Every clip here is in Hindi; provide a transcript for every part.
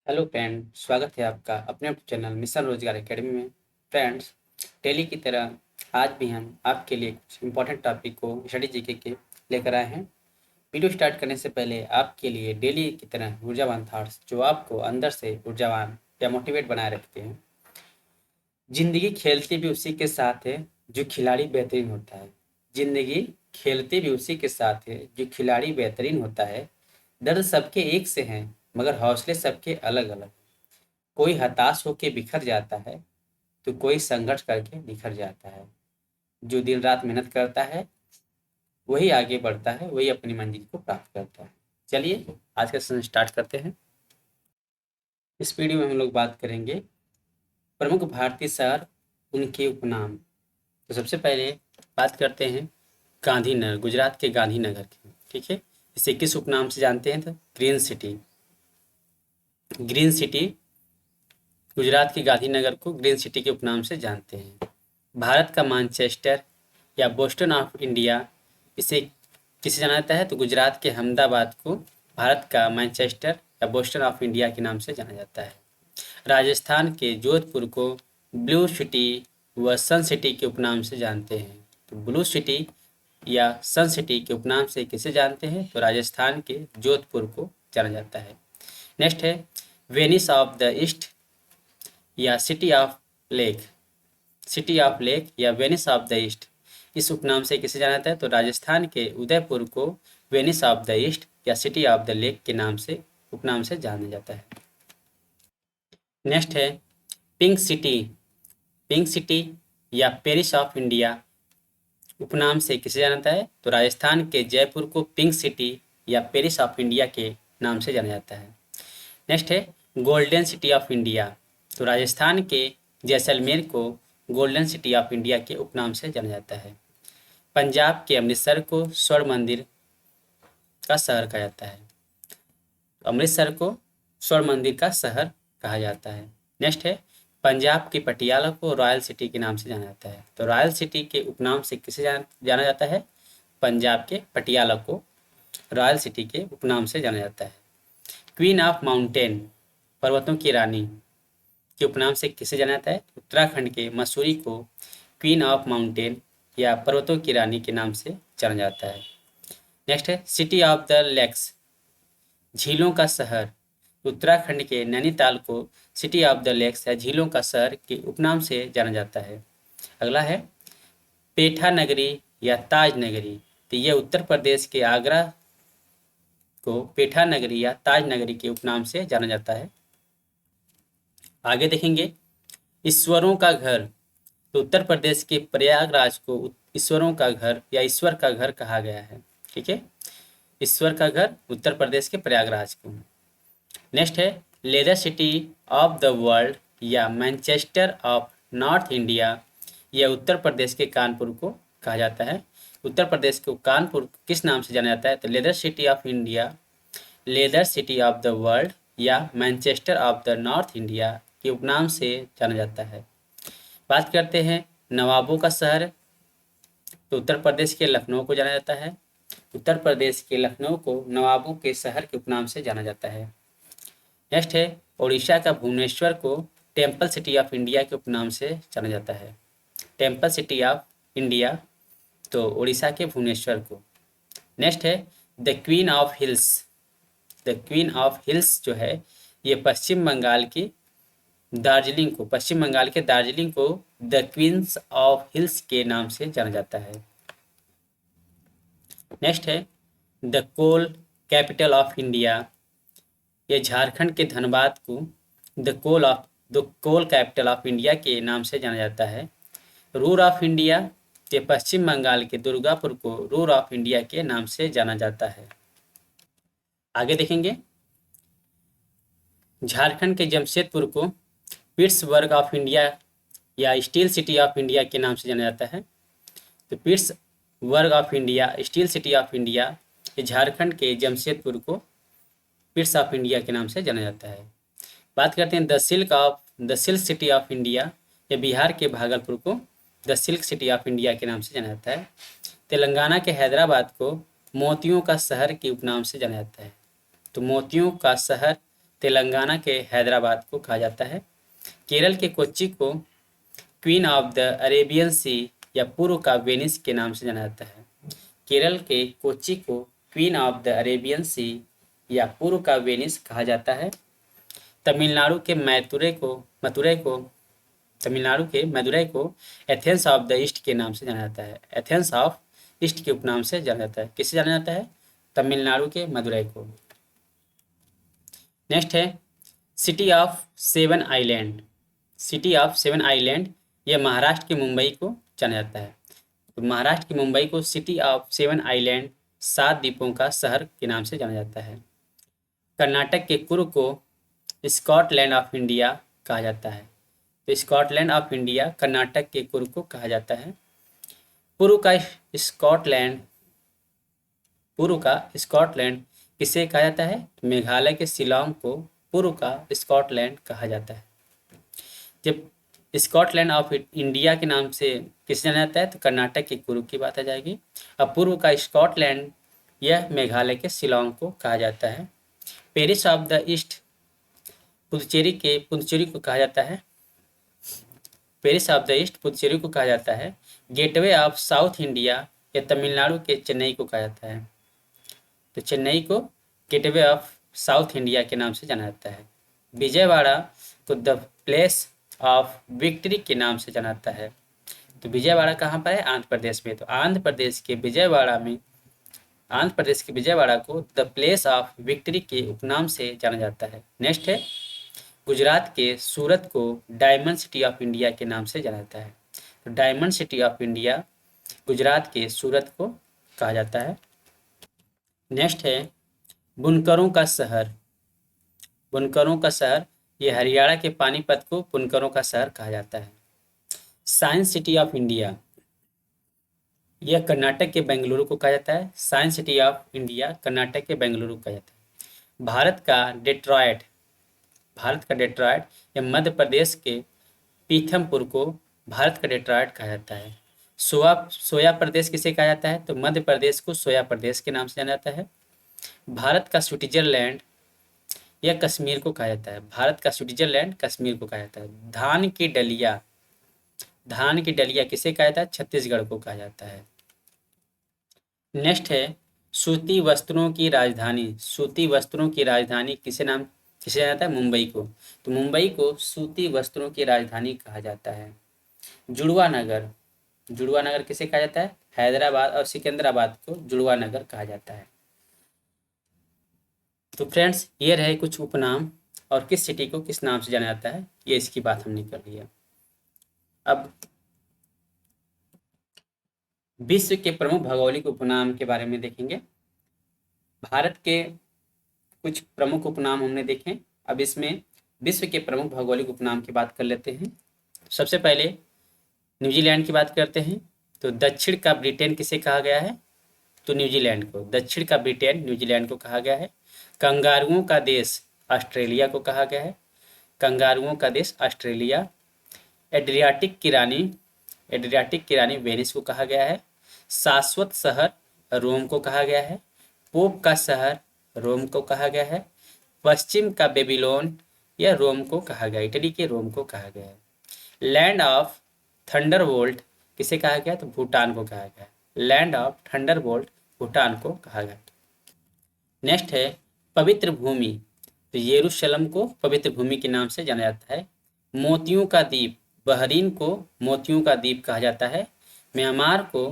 हेलो फ्रेंड, स्वागत है आपका अपने चैनल मिशन रोजगार एकेडमी में। फ्रेंड्स, डेली की तरह आज भी हम आपके लिए कुछ इम्पोर्टेंट टॉपिक को स्टडी जीके के लेकर आए हैं। वीडियो स्टार्ट करने से पहले आपके लिए डेली की तरह ऊर्जावान थॉट्स जो आपको अंदर से ऊर्जावान या मोटिवेट बनाए रखते हैं। जिंदगी खेलती भी उसी के साथ है जो खिलाड़ी बेहतरीन होता है। जिंदगी खेलती भी उसी के साथ है जो खिलाड़ी बेहतरीन होता है। दर्द सबके एक से हैं मगर हौसले सबके अलग अलग। कोई हताश होकर बिखर जाता है तो कोई संघर्ष करके निखर जाता है। जो दिन रात मेहनत करता है वही आगे बढ़ता है, वही अपनी मंजिल को प्राप्त करता है। चलिए आज का सेशन स्टार्ट करते हैं। इस वीडियो में हम लोग बात करेंगे प्रमुख भारतीय शहर, उनके उपनाम। तो सबसे पहले बात करते हैं गांधीनगर, गुजरात के गांधीनगर की। ठीक है, इसे किस उपनाम से जानते हैं? तो green city. Green city, Gujarat के गांधीनगर को ग्रीन सिटी के उपनाम से जानते हैं। भारत का मैनचेस्टर या बोस्टन ऑफ इंडिया, इसे किसे जाना जाता है? तो गुजरात के अहमदाबाद को भारत का मैनचेस्टर या बोस्टन ऑफ इंडिया के नाम से जाना जाता है। राजस्थान के जोधपुर को ब्लू सिटी व सन सिटी के उपनाम से जानते हैं। तो ब्लू सिटी या सन सिटी के उपनाम से किसे जानते हैं? तो राजस्थान के जोधपुर को जाना जाता है। नेक्स्ट है वेनिस ऑफ द ईस्ट या city of lake. City of lake या वेनिस ऑफ द ईस्ट, इस उपनाम से किसे जाना जाता है? तो राजस्थान के उदयपुर को वेनिस ऑफ द ईस्ट या सिटी ऑफ द लेक के नाम से उपनाम से जाना जाता है। नेक्स्ट है पिंक सिटी। पिंक सिटी या पेरिस ऑफ इंडिया, उपनाम से किसे जाना जाता है? तो राजस्थान के जयपुर को पिंक सिटी या पेरिस ऑफ इंडिया के नाम से जाना जाता है। नेक्स्ट है गोल्डन सिटी ऑफ इंडिया। तो राजस्थान के जैसलमेर को गोल्डन सिटी ऑफ इंडिया के उपनाम से जाना जाता है। पंजाब के अमृतसर को स्वर्ण मंदिर का शहर कहा जाता है। अमृतसर को स्वर्ण मंदिर का शहर कहा जाता है। नेक्स्ट है पंजाब की पटियाला को रॉयल सिटी के नाम से जाना जाता है। तो रॉयल सिटी के उपनाम से किसे जाना जाता है? पंजाब के पटियाला को रॉयल सिटी के उपनाम से जाना जाता है। क्वीन ऑफ माउंटेन, पर्वतों की रानी के उपनाम से किसे जाना जाता है? उत्तराखंड के मसूरी को क्वीन ऑफ माउंटेन या पर्वतों की रानी के नाम से जाना जाता है। नेक्स्ट है सिटी ऑफ द लेक्स, झीलों का शहर। उत्तराखंड के नैनीताल को सिटी ऑफ द लेक्स या झीलों का शहर के उपनाम से जाना जाता है। अगला है पेठा नगरी या ताज नगरी। तो यह उत्तर प्रदेश के आगरा को पेठा नगरी या ताज नगरी के उपनाम से जाना जाता है। आगे देखेंगे ईश्वरों का घर। तो उत्तर प्रदेश के प्रयागराज को ईश्वरों का घर या ईश्वर का घर कहा गया है। ठीक है, ईश्वर का घर उत्तर प्रदेश के प्रयागराज को। नेक्स्ट है leather city of the world या मैनचेस्टर ऑफ नॉर्थ इंडिया, यह उत्तर प्रदेश के कानपुर को कहा जाता है। उत्तर प्रदेश को कानपुर किस नाम से जाना जाता है? तो leather city of India, leather city of the world या Manchester of the north India के उपनाम से जाना जाता है। बात करते हैं नवाबों का शहर। तो उत्तर प्रदेश के लखनऊ को जाना जाता है। उत्तर प्रदेश के लखनऊ को नवाबों के शहर के उपनाम से जाना जाता है। नेक्स्ट है उड़ीसा का भुवनेश्वर को टेम्पल सिटी ऑफ इंडिया के उपनाम से जाना जाता है। टेम्पल सिटी ऑफ इंडिया, तो उड़ीसा के भुवनेश्वर को। नेक्स्ट है the queen of hills. The queen of hills जो है ये पश्चिम बंगाल के दार्जिलिंग को द क्वींस ऑफ हिल्स के नाम से जाना जाता है। नेक्स्ट है the coal capital of India, ये झारखंड के धनबाद को the coal capital of India के नाम से जाना जाता है। रूर ऑफ इंडिया, ये पश्चिम बंगाल के दुर्गापुर को रूर ऑफ इंडिया के नाम से जाना जाता है। आगे देखेंगे झारखंड के जमशेदपुर को पिट्सबर्ग ऑफ इंडिया या स्टील सिटी ऑफ इंडिया के नाम से जाना जाता है। तो Pittsburgh of India, steel city of India, ये झारखंड के जमशेदपुर को पिट्स ऑफ इंडिया के नाम से जाना जाता है। बात करते हैं the silk city of India, ये बिहार के भागलपुर को the silk city of India के नाम से जाना जाता है। तेलंगाना के हैदराबाद को मोतियों का शहर के उपनाम से जाना जाता है। तो मोतियों का शहर तेलंगाना के हैदराबाद को कहा जाता है। केरल के कोच्चि को क्वीन ऑफ द अरेबियन सी या पूर्व का वेनिस के नाम से जाना जाता है। केरल के कोच्चि को क्वीन ऑफ द अरेबियन सी या पूर्व का वेनिस कहा जाता है। तमिलनाडु के मदुरई को एथेंस ऑफ द ईस्ट के नाम से जाना जाता है। एथेंस ऑफ ईस्ट के उपनाम से जाना जाता है। किससे जाना जाता है? तमिलनाडु के मदुरई को। नेक्स्ट है city of seven island. City of seven island यह महाराष्ट्र के मुंबई को जाना जाता है। तो महाराष्ट्र की मुंबई को सिटी ऑफ सेवन आइलैंड, 7 द्वीपों का शहर के नाम से जाना जाता है। कर्नाटक के कुर्ग को स्कॉटलैंड ऑफ इंडिया कहा जाता है। तो स्कॉटलैंड ऑफ इंडिया कर्नाटक के कुर्ग को कहा जाता है। पूर्व का स्कॉटलैंड किसे कहा जाता है? मेघालय के शिलांग को पूर्व का स्कॉटलैंड कहा जाता है। जब स्कॉटलैंड ऑफ इंडिया के नाम से किसे जाना जाता है तो कर्नाटक के कुर्ग की बात आ जाएगी। अब पूर्व का स्कॉटलैंड यह मेघालय के शिलांग को कहा जाता है। Paris of the east Puducherry को कहा जाता है। Paris of the east Puducherry को कहा जाता है। गेटवे ऑफ साउथ इंडिया या तमिलनाडु के चेन्नई को कहा जाता है। तो चेन्नई को गेटवे ऑफ साउथ इंडिया के नाम से जाना जाता है। विजयवाड़ा को द प्लेस ऑफ विक्ट्री के नाम से जाना जाता है। तो विजयवाड़ा कहाँ पर है? आंध्र प्रदेश में। तो आंध्र प्रदेश के विजयवाड़ा को द प्लेस ऑफ विक्ट्री के उपनाम से जाना जाता है। नेक्स्ट है गुजरात के सूरत को डायमंड सिटी ऑफ इंडिया के नाम से जाना जाता है। तो diamond city of India Gujarat के सूरत को कहा जाता है। नेक्स्ट है बुनकरों का शहर। ये हरियाणा के पानीपत को बुनकरों का शहर कहा जाता है। साइंस सिटी ऑफ इंडिया यह कर्नाटक के बेंगलुरु को कहा जाता है। Science city of India Karnataka के बेंगलुरु को कहा जाता है। भारत का डेट्रॉयट या मध्य प्रदेश के पीथमपुर को भारत का डेट्रॉयट कहा जाता है। सोया प्रदेश किसे कहा जाता है? तो मध्य प्रदेश को सोया प्रदेश के नाम से जाना जाता है। भारत का स्विट्जरलैंड यह कश्मीर को कहा जाता है। भारत का स्विट्जरलैंड कश्मीर को कहा जाता है। धान की डलिया किसे कहा जाता है? छत्तीसगढ़ को कहा जाता है। नेक्स्ट है सूती वस्त्रों की राजधानी किसे जाना जाता है? मुंबई को। तो मुंबई को सूती वस्त्रों की राजधानी कहा जाता है। जुड़वा नगर किसे कहा जाता है? हैदराबाद और सिकंदराबाद को जुड़वा नगर कहा जाता है। तो फ्रेंड्स ये रहे कुछ उपनाम और किस सिटी को किस नाम से जाना जाता है, ये इसकी बात हमने कर लिया। अब विश्व के प्रमुख भौगोलिक उपनाम के बारे में देखेंगे। भारत के कुछ प्रमुख उपनाम हमने देखे। अब इसमें विश्व के प्रमुख भौगोलिक उपनाम की बात कर लेते हैं। सबसे पहले न्यूजीलैंड की बात करते हैं। तो दक्षिण का ब्रिटेन किसे कहा गया है? तो न्यूजीलैंड को। दक्षिण का ब्रिटेन न्यूजीलैंड को कहा गया है। कंगारुओं का देश ऑस्ट्रेलिया को कहा गया है। कंगारुओं का देश ऑस्ट्रेलिया। एड्रियाटिक की रानी वेनिस को कहा गया है। शाश्वत शहर रोम को कहा गया है। पोप का शहर रोम को कहा गया है। पश्चिम का बेबीलोन यह रोम को कहा गया, इटली के रोम को कहा गया है। लैंड ऑफ थंडरबोल्ट किसे कहा गया? तो भूटान को कहा गया। लैंड ऑफ थंडरबोल्ट भूटान को कहा गया। नेक्स्ट है पवित्र भूमि। तो यरूशलेम को पवित्र भूमि के नाम से जाना जाता है। मोतियों का द्वीप बहरीन को मोतियों का द्वीप कहा जाता है। म्यांमार को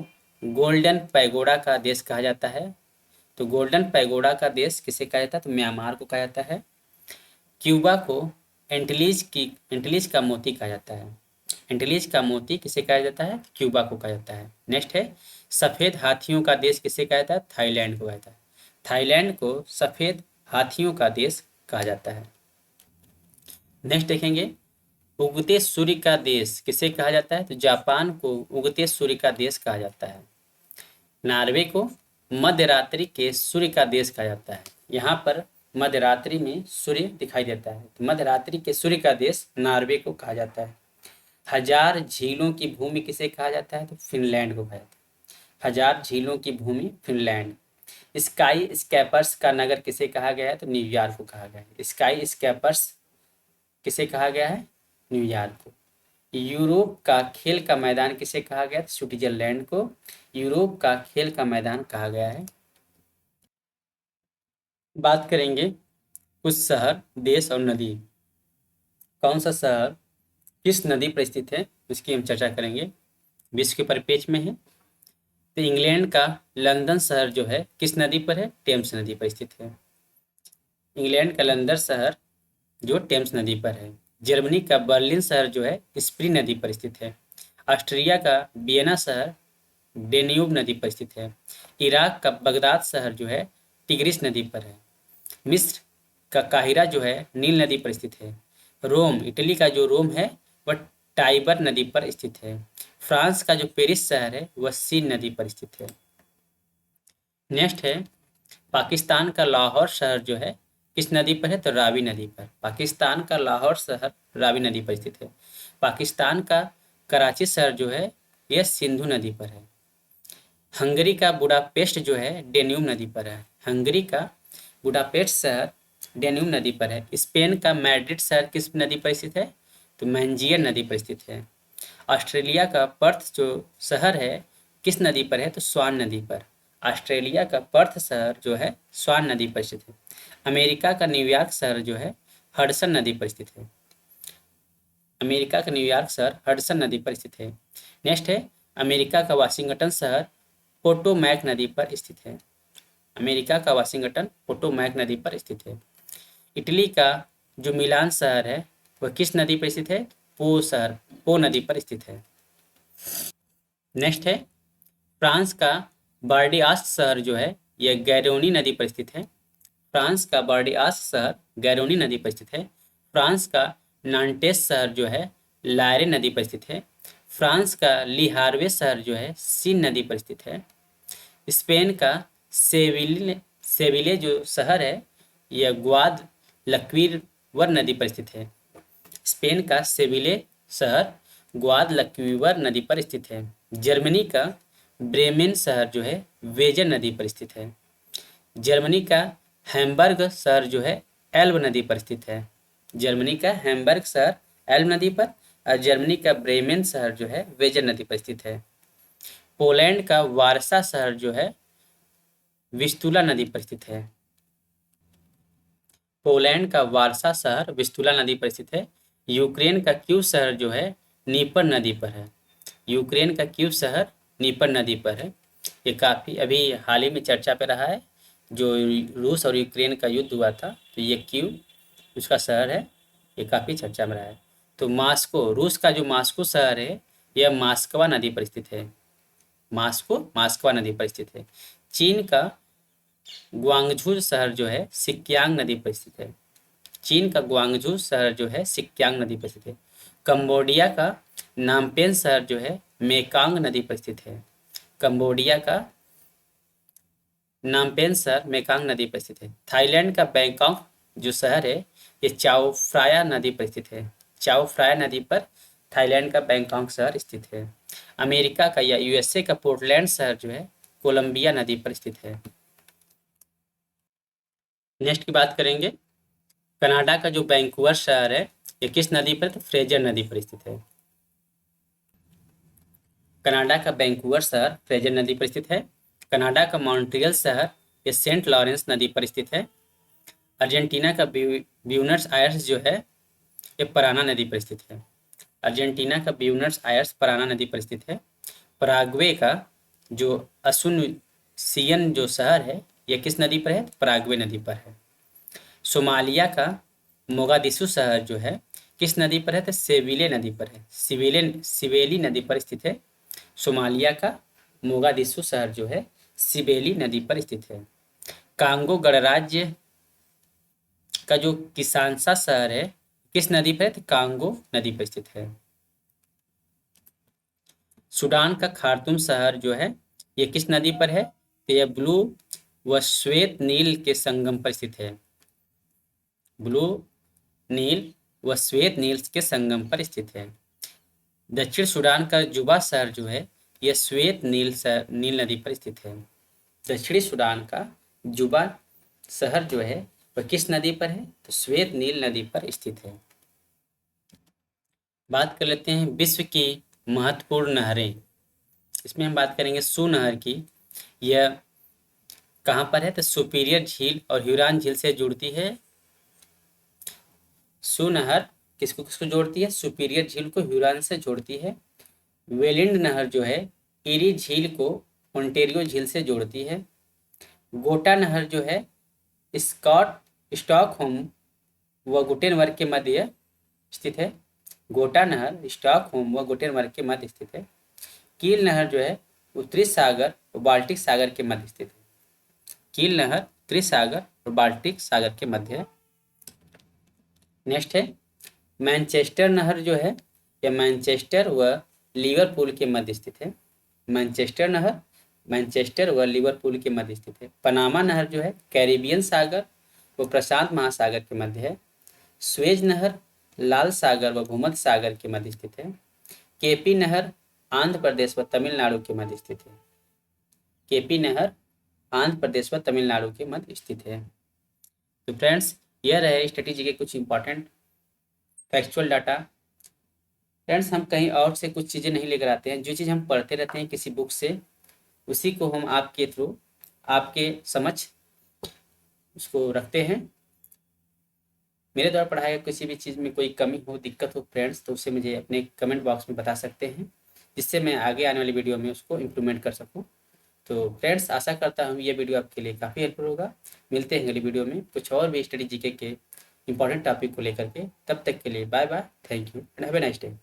गोल्डन पैगोडा का देश कहा जाता है। तो गोल्डन पैगोडा का देश किसे कहा जाता है? तो म्यांमार को कहा जाता है। क्यूबा को एंटीलीज का मोती कहा जाता है। एंटीलीज का मोती किसे कहा जाता है? क्यूबा को कहा जाता है। नेक्स्ट है सफेद हाथियों का देश किसे कहा जाता है? थाईलैंड को कहा जाता है। थाईलैंड को सफेद हाथियों का देश कहा जाता है। नेक्स्ट देखेंगे उगते सूर्य का देश किसे कहा जाता है? तो जापान को उगते सूर्य का देश कहा जाता है। नॉर्वे को मध्यरात्रि के सूर्य का देश कहा जाता है। यहाँ पर मध्यरात्रि में सूर्य दिखाई देता है, तो मध्यरात्रि के सूर्य का देश नॉर्वे को कहा जाता है। हजार झीलों की भूमि किसे कहा जाता है? तो फिनलैंड को कहा जाता है। हजार झीलों की भूमि फिनलैंड। स्काई स्कैपर्स का नगर किसे कहा गया है? तो न्यूयॉर्क को कहा गया है। स्काई स्कैपर्स किसे कहा गया है? न्यूयॉर्क को। यूरोप का खेल का मैदान किसे कहा गया? स्विट्जरलैंड को यूरोप का खेल का मैदान कहा गया है। बात करेंगे कुछ शहर, देश और नदी। कौन सा शहर किस नदी पर स्थित है, उसकी हम चर्चा करेंगे। विश्व के परिप्रेक्ष्य में है तो इंग्लैंड का लंदन शहर जो है किस नदी पर है? टेम्स नदी पर स्थित है। इंग्लैंड का लंदन शहर जो टेम्स नदी पर है। जर्मनी का बर्लिन शहर जो है स्प्री नदी पर स्थित है। ऑस्ट्रिया का वियना शहर डेन्यूब नदी पर स्थित है। इराक का बगदाद शहर जो है टिग्रिस नदी पर है। मिस्र का काहिरा जो है नील नदी पर स्थित है। रोम, इटली का जो रोम है वह टाइबर नदी पर स्थित है। फ्रांस का जो पेरिस शहर है वह सीन नदी पर स्थित है। नेक्स्ट है पाकिस्तान का लाहौर शहर जो है किस नदी पर है? तो रावी नदी पर। पाकिस्तान का लाहौर शहर रावी नदी पर स्थित है। पाकिस्तान का कराची शहर जो है यह सिंधु नदी पर है। हंगरी का बुडापेस्ट जो है डेन्यूब नदी पर है। हंगरी का बुडापेस्ट शहर डेन्यूब नदी पर है। स्पेन का मैड्रिड शहर किस नदी पर स्थित है? तो मैंजियर नदी पर स्थित है। ऑस्ट्रेलिया का पर्थ जो शहर है किस नदी पर है? तो स्वान नदी पर। ऑस्ट्रेलिया का पर्थ शहर जो है स्वान नदी पर स्थित है। अमेरिका का न्यूयॉर्क शहर जो है हडसन नदी पर स्थित है। अमेरिका का न्यूयॉर्क शहर हडसन नदी पर स्थित है। नेक्स्ट है अमेरिका का वाशिंगटन शहर पोटोमैक नदी पर स्थित है। अमेरिका का वाशिंगटन पोटोमैक नदी पर स्थित है। इटली का जो मिलान शहर है वह किस नदी पर स्थित है? पो नदी पर स्थित है। नेक्स्ट है फ्रांस का बार्डियास शहर जो है यह गैरोनी नदी पर स्थित है। फ्रांस का बार्डियास शहर गैरोनी नदी पर स्थित है। फ्रांस का नांटेस शहर जो है लायरे नदी पर स्थित है। फ्रांस का लिहारवे शहर जो है सीन नदी पर स्थित है। स्पेन का सेविले जो शहर है यह ग्वाद लक्वीवर नदी पर स्थित है। स्पेन का सेविले शहर ग्वाद लक्वीवर नदी पर स्थित है। जर्मनी का ब्रेमेन शहर जो है वेजर नदी पर स्थित है। जर्मनी का हैम्बर्ग शहर जो है एल्ब नदी पर स्थित है। जर्मनी का हैम्बर्ग शहर एल्ब नदी पर और जर्मनी का ब्रेमेन शहर जो है वेजर नदी पर स्थित है। पोलैंड का वारसा शहर जो है विस्तुला नदी पर स्थित है। पोलैंड का वारसा शहर विस्तुला नदी पर स्थित है। यूक्रेन का कीव शहर जो है नीपर नदी पर है। यूक्रेन का कीव शहर नीपर नदी पर है। ये काफ़ी अभी हाल ही में चर्चा पे रहा है। जो रूस और यूक्रेन का युद्ध हुआ था तो ये कीव उसका शहर है, ये काफ़ी चर्चा में रहा है। तो मास्को, रूस का जो मास्को शहर है यह मास्कवा नदी पर स्थित है। मास्कवा नदी पर स्थित है। चीन का ग्वांगझू शहर जो है सिक्यांग नदी पर स्थित है। चीन का ग्वांगझू शहर जो है सिक्यांग नदी पर स्थित है। कंबोडिया का नामपेन शहर जो है मेकांग नदी पर स्थित है। कंबोडिया का नामपेन शहर मेकांग नदी पर स्थित है। थाईलैंड का बैंकॉक जो शहर है ये चाओ फ्राया नदी पर स्थित है। चाओ फ्राया नदी पर थाईलैंड का बैंकॉक शहर स्थित है। अमेरिका का या यूएसए का पोर्टलैंड शहर जो है कोलंबिया नदी पर स्थित है। नेक्स्ट की बात करेंगे कनाडा का जो वैंकूवर शहर है ये किस नदी पर? तो फ्रेजर नदी पर स्थित है। कनाडा का वैंकूवर शहर फ्रेजर नदी पर स्थित है। कनाडा का मॉन्ट्रियल शहर ये सेंट लॉरेंस नदी पर स्थित है। अर्जेंटीना का ब्यूनस आयर्स जो है ये पराना नदी पर स्थित है। अर्जेंटीना का ब्यूनस आयर्स पराना नदी पर स्थित है। पराग्वे का जो असुनसियन जो शहर है यह किस नदी पर है? पराग्वे नदी पर है। सोमालिया का मोगादिशु शहर जो है किस नदी पर है? तो सेविले नदी पर है। सिवेली नदी पर स्थित है। सोमालिया का मोगादिशु शहर जो है सिबेली नदी पर स्थित है। कांगो गणराज्य का जो किसानसा शहर है किस नदी पर है? तो कांगो नदी पर स्थित है। सूडान का खार्तूम शहर जो है ये किस नदी पर है? तो यह ब्लू व श्वेत नील के संगम पर स्थित है। ब्लू नील व श्वेत नील के संगम पर स्थित है। दक्षिण सूडान का जुबा शहर जो है यह श्वेत नील नदी पर स्थित है। दक्षिणी सूडान का जुबा शहर जो है वह किस नदी पर है? तो श्वेत नील नदी पर स्थित है। बात कर लेते हैं विश्व की महत्वपूर्ण नहरें। इसमें हम बात करेंगे सू नहर की। यह कहाँ पर है? तो सुपीरियर झील और ह्यूरॉन झील से जुड़ती है। सू नहर किसको किसको जोड़ती है? सुपीरियर झील को ह्यूरॉन से जोड़ती है। वेलिंड नहर जो है इरी झील को ओंटेरियो झील से जोड़ती है। गोटा नहर जो है स्टॉकहोम व गुटेनबर्ग के मध्य स्थित है। गोटा नहर स्टॉकहोम व गुटेनबर्ग के मध्य स्थित है। कील नहर जो है उत्तरी सागर और बाल्टिक सागर के मध्य स्थित है। कील नहर उत्तरी सागर और बाल्टिक सागर के मध्य है। नेक्स्ट है मैनचेस्टर नहर जो है यह मैनचेस्टर व लिवरपूल के मध्य स्थित है। मैनचेस्टर नहर मैनचेस्टर व लिवरपूल के मध्य स्थित है। पनामा नहर जो है कैरिबियन सागर व प्रशांत महासागर के मध्य है। स्वेज नहर लाल सागर व भूमध्य सागर के मध्य स्थित है। केपी नहर आंध्र प्रदेश व तमिलनाडु के मध्य स्थित है। केपी नहर आंध्र प्रदेश व तमिलनाडु के मध्य स्थित है। तो फ्रेंड्स यह रहे स्टैटिस्टिक्स के कुछ इंपॉर्टेंट फैक्चुअल डाटा। फ्रेंड्स हम कहीं और से कुछ चीज़ें नहीं लेकर आते हैं, जो चीज़ हम पढ़ते रहते हैं किसी बुक से उसी को हम आपके थ्रू आपके समझ उसको रखते हैं। मेरे द्वारा पढ़ाया किसी भी चीज़ में कोई कमी हो दिक्कत हो फ्रेंड्स तो उसे मुझे अपने कमेंट बॉक्स में बता सकते हैं, जिससे मैं आगे आने वाली वीडियो में उसको इम्प्रूवमेंट कर सकूं। तो फ्रेंड्स आशा करता हूँ ये वीडियो आपके लिए काफ़ी हेल्पफुल होगा। मिलते हैं अगली वीडियो में कुछ और भी स्टडी जीके के इंपॉर्टेंट टॉपिक को लेकर के। तब तक के लिए bye bye, thank you and have a nice day.